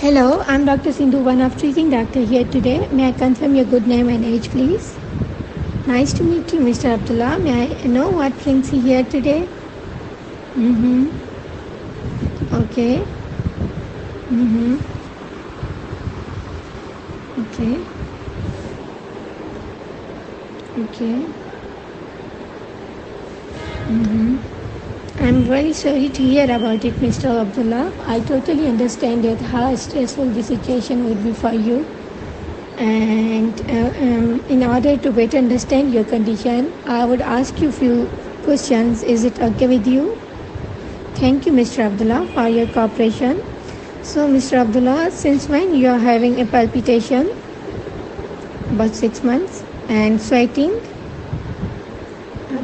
Hello, I'm Dr. Sindhu, one of treating doctor here today. May I confirm your good name and age, please? Nice to meet you, Mr. Abdullah. May I know what brings you here today? Okay. Okay. Okay. I'm very sorry to hear about it, Mr. Abdullah. I totally understand that how stressful the situation would be for you. And in order to better understand your condition, I would ask you a few questions. Is it okay with you? Thank you, Mr. Abdullah, for your cooperation. So, Mr. Abdullah, since when you are having a palpitation? About 6 months. And sweating?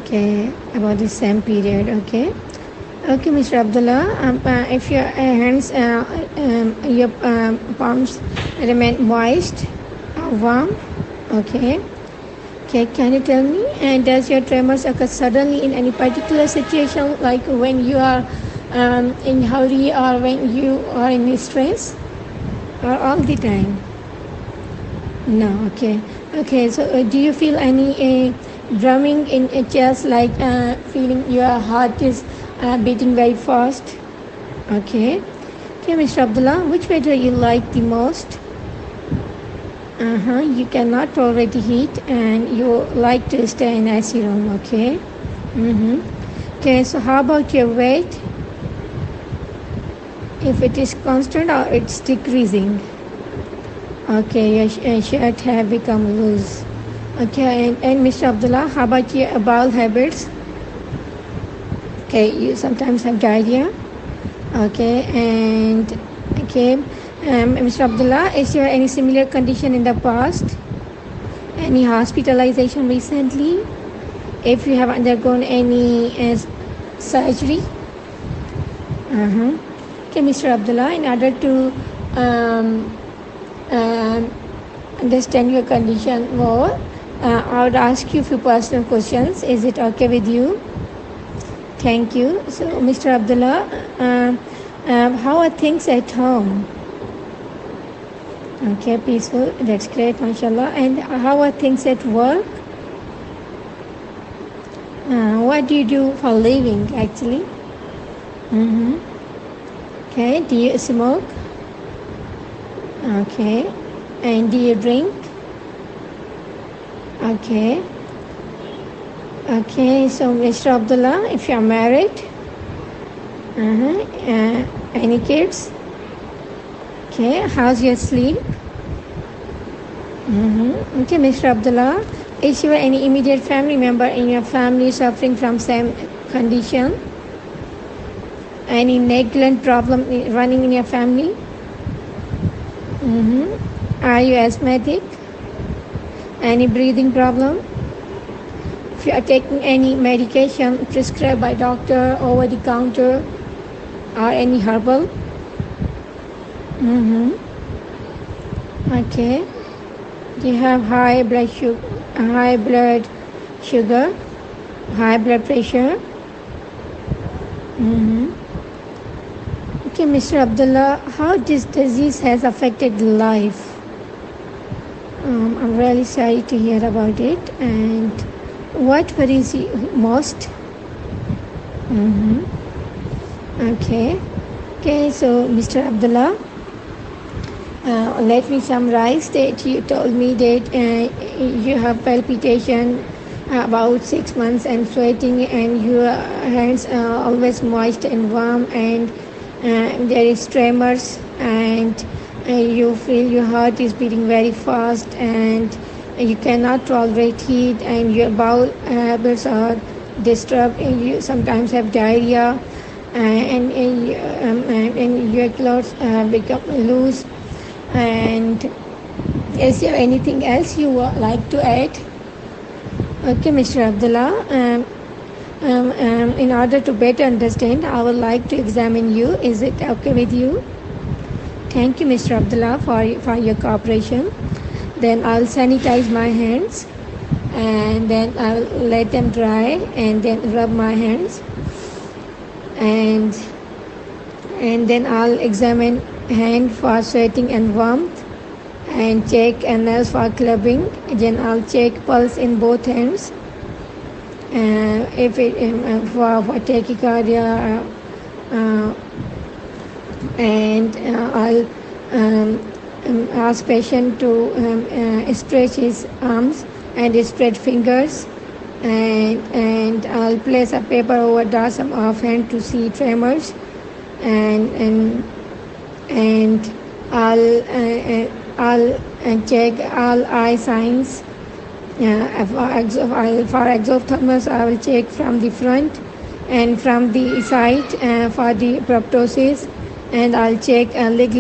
Okay, about the same period. Okay. Okay, Mr. Abdullah, if your hands, your palms remain moist, warm, okay. Okay, can you tell me, and does your tremors occur suddenly in any particular situation, like when you are in hurry or when you are in stress, or all the time? No, okay. Okay, so do you feel any drumming in a chest, like feeling your heart is beating very fast? Okay. Okay, Mr. Abdullah, which weather you like the most? You cannot tolerate the heat and you like to stay in AC room, okay? Okay, so how about your weight? If it is constant or it's decreasing? Okay, your shirt have become loose. Okay, and Mr. Abdullah, how about your bowel habits? Okay, you sometimes have diarrhea. Okay, and okay, Mr. Abdullah, is there any similar condition in the past? Any hospitalization recently? If you have undergone any surgery? Okay, Mr. Abdullah, in order to understand your condition more, I would ask you a few personal questions. Is it okay with you? Thank you. So, Mr. Abdullah, how are things at home? Okay, peaceful. That's great, mashallah. And how are things at work? What do you do for living, actually? Okay, do you smoke? Okay. And do you drink? Okay. Okay, so Mr. Abdullah, if you are married, any kids? Okay, how's your sleep? Okay, Mr. Abdullah, is there any immediate family member in your family suffering from same condition? Any neglect problem running in your family? Are you asthmatic? Any breathing problem? If you are taking any medication prescribed by doctor, over the counter, or any herbal? Okay. Do you have high blood sugar, high blood pressure? Okay, Mr. Abdullah, how this disease has affected life? I'm really sorry to hear about it. And what worries you most? Okay. Okay, so Mr. Abdullah, let me summarize that you told me that you have palpitation about 6 months and sweating, and your hands are always moist and warm, and there is tremors, and you feel your heart is beating very fast, and you cannot tolerate heat, and your bowel habits are disturbed, and you sometimes have diarrhea, and your clothes become loose. And is there anything else you would like to add? Okay, Mr. Abdullah, in order to better understand, I would like to examine you. Is it okay with you? Thank you, Mr. Abdullah, for your cooperation. Then I'll sanitize my hands, and then I'll let them dry, and then rub my hands, and then I'll examine hand for sweating and warmth, and check nails for clubbing. Then I'll check pulse in both hands. If it for tachycardia, and I'll ask patient to stretch his arms and spread fingers, and I'll place a paper over dorsum of hand to see tremors, and I'll check all eye signs. For exophthalmos, I will check from the front and from the side for the proptosis, and I'll check leg,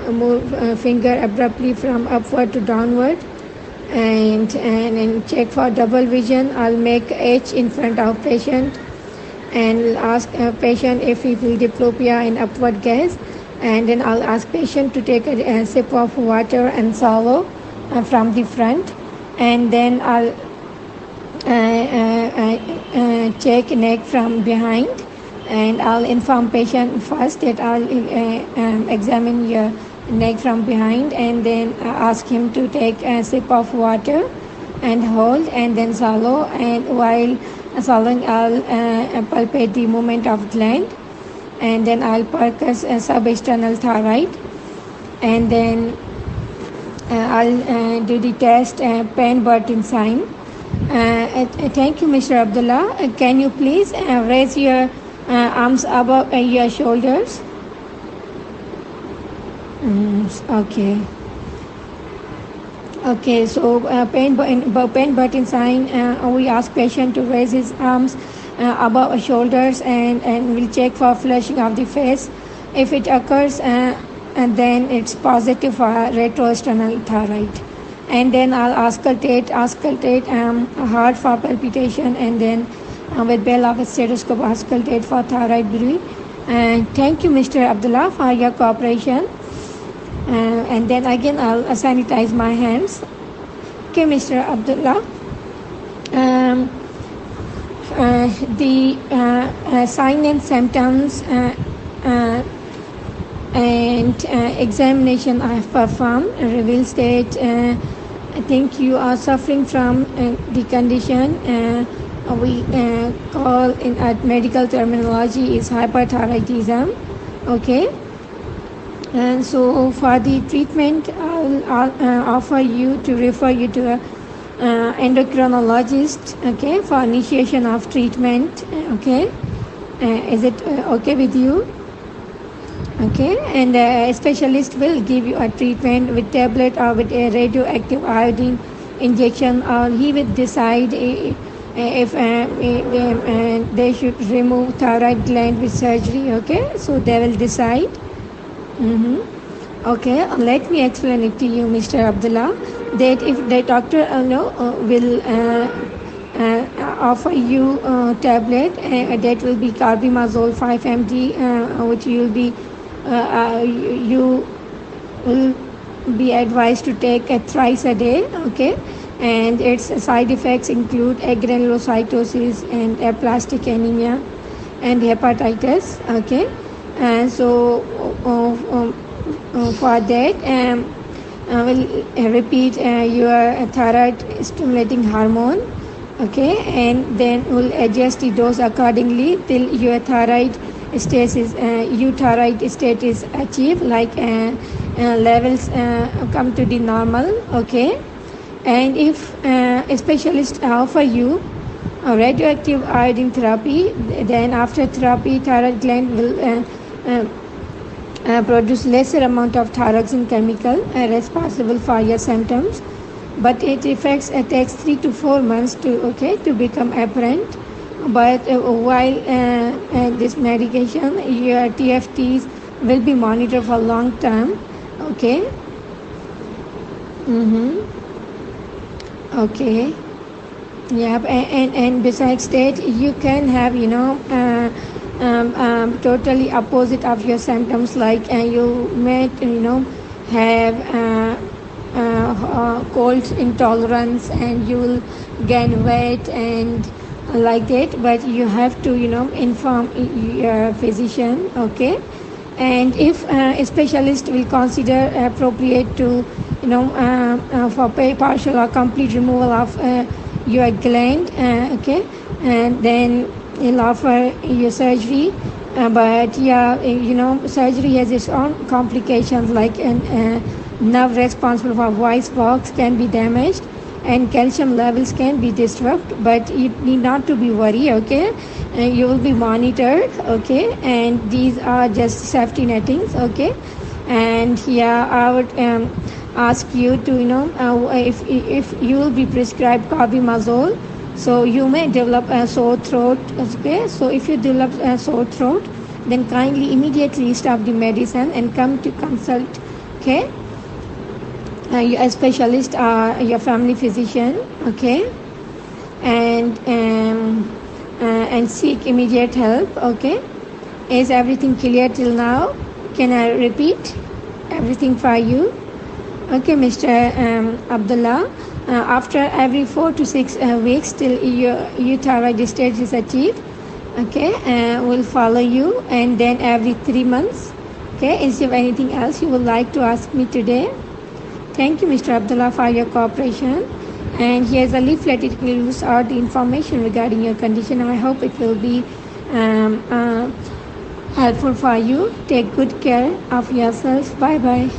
move finger abruptly from upward to downward, and check for double vision. I'll make H in front of patient, and ask patient if he feel diplopia in upward gaze, and then I'll ask patient to take a sip of water and swallow from the front, and then I'll check neck from behind, and I'll inform patient first that I'll examine your neck from behind, and then ask him to take a sip of water and hold and then swallow, and while swallowing I'll palpate the movement of gland, and then I'll percuss subexternal thyroid, and then I'll do the test Penn-Burton sign. Thank you, Mr. Abdullah. Can you please raise your arms above your shoulders? Okay. Okay, so Penn-Burton sign, we ask patient to raise his arms above shoulders, and we'll check for flushing of the face. If it occurs, and then it's positive for retroesternal thyroid. And then I'll auscultate heart for palpitation, and then with bell of a stethoscope auscultate for thyroid breathing. And thank you, Mr. Abdullah, for your cooperation. And then again I'll sanitize my hands. Okay, Mr. Abdullah. The sign and symptoms and examination I have performed reveals that I think you are suffering from the condition we call in medical terminology is hyperthyroidism. Okay, and so for the treatment I'll offer you to refer you to a endocrinologist, okay, for initiation of treatment. Okay, is it okay with you? Okay, and a specialist will give you a treatment with tablet or with a radioactive iodine injection, or he will decide if they should remove thyroid gland with surgery. Okay, so they will decide. Okay, let me explain it to you, Mr. Abdullah, that if the doctor will offer you tablet that will be carbimazole 5 mg, which you will be advised to take thrice a day. Okay, and its side effects include agranulocytosis and aplastic anemia and hepatitis. Okay, and so for that will repeat your thyroid stimulating hormone. Okay, and then will adjust the dose accordingly till your thyroid euthyroid state is achieved, like levels come to the normal. Okay, and if a specialist offer you a radioactive iodine therapy, then after therapy thyroid gland will produce lesser amount of thyroxine chemical responsible for your symptoms, but its effects takes 3 to 4 months to become apparent. But while this medication, your TFTs will be monitored for long term. Okay. Okay. Yeah, and besides that, you can have totally opposite of your symptoms, like you may have cold intolerance, and you will gain weight and like that, but you have to inform your physician. Okay, And if a specialist will consider appropriate to, for partial or complete removal of your gland, okay, and then he'll offer you surgery. But yeah, surgery has its own complications, like nerve responsible for voice box can be damaged and calcium levels can be disrupted, but you need not to be worried, okay. You will be monitored, okay, and these are just safety nettings, okay. And yeah, I would ask you to, if you will be prescribed carbimazole, so you may develop a sore throat, okay. So if you develop a sore throat, then kindly immediately stop the medicine and come to consult, okay, a specialist or your family physician, okay, and seek immediate help, okay. Is everything clear till now? Can I repeat everything for you? Okay, Mr. Abdullah, after every 4 to 6 weeks till your thyroid stage is achieved, okay, we'll follow you, and then every 3 months, okay. Is there anything else you would like to ask me today? Thank you, Mr. Abdullah, for your cooperation. And here's a leaflet. It gives out the information regarding your condition. I hope it will be helpful for you. Take good care of yourself. Bye-bye.